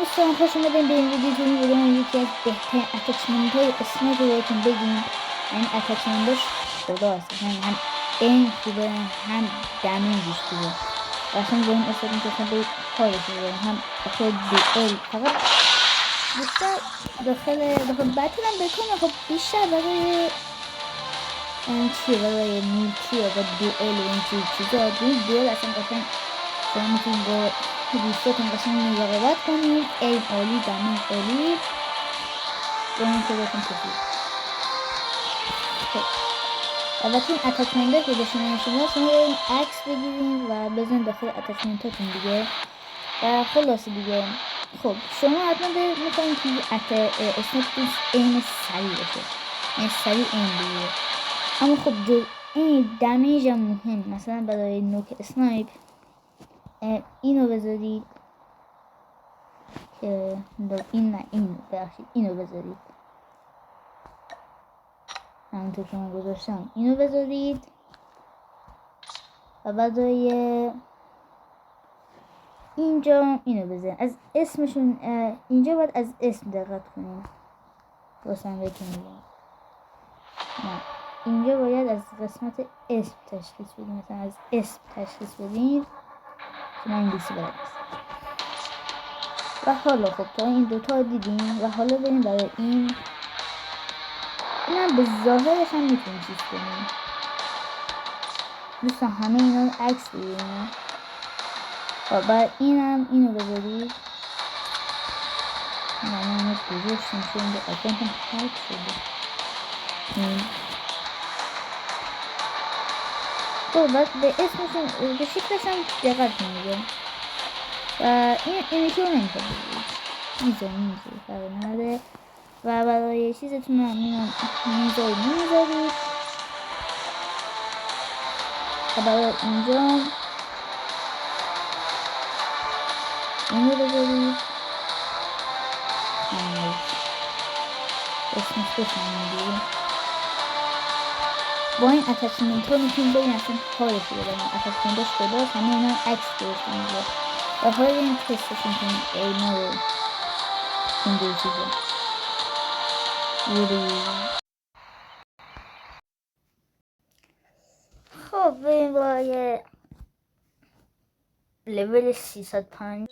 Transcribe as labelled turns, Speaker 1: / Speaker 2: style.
Speaker 1: دوستان خوش اومدین به این ویدیو. تو این ویدیو من یکی از بهترین اتچمنت های اسنیپ رو بهتون بگیم. این اتچمنتش خداست، هم این خوبه هم دمیجش خوبه. اصلا با این استفاده میتونم به کارش ببرم، هم داخل دوئل فقط بیشتر داخل بتل هم بکنه. خب بیشتر برای چیه، برای میلتی و دوئل و این چیزا. دوئل اصلا قشنگ شما میتونید با دوستاتون قشنگ مراقبت کنید. ایم عالی، دمیج عالی، با این که بهتون کفید. خب البته این اتچمنت که بشونین شما برین عکس بگیرین و بزنین داخل اتچمنتاتون دیگه. و خلاصه دیگه خب شما حتما میخواین که اسنیپ این سریع باشه، این سریع این بگیره. اما خب جز این دمیج هم مهم. مثلا برای نوک اسنایپ اینو بذارید که این بخشید اینو بذارید، همونطور که من گذاشتم اینو بذارید. و برای اینجا اینو بذارید. از اسمشون اینجا باید از اسم دقت کنیم. واسم بهتون میگم نه، اینجا باید از قسمت اسم تشخیص بدیم. مثلا از اسم تشخیص بدیم که من انگلیسی بلد نیستم. و حالا خب تا این دوتا دیدیم و حالا بریم برای اینم به ظاهرش هم میتونیم چیز کنیم. دوستان همه اینا عکس بگیریم و بعد اینو بذارید. من اینو گذاشتیم چون اینجا اکانتم هک شده. خب بعد به اسمشون به شکلش هم دقت کنید. و این که رو نمیشه بگید فرق نداره. و برای چیزتون هم میذارید. و برای اینجا اینو بذارید. اسمش بشنید. با این اتچمنت ها میتونید ببین اصلا کارش رو ببینید. اتچمنتش خداست، همه اینا عکس گرفته میگه و حالا این تستش میکنید اینا رو اینجور چیزا خب بریم برای لول 305.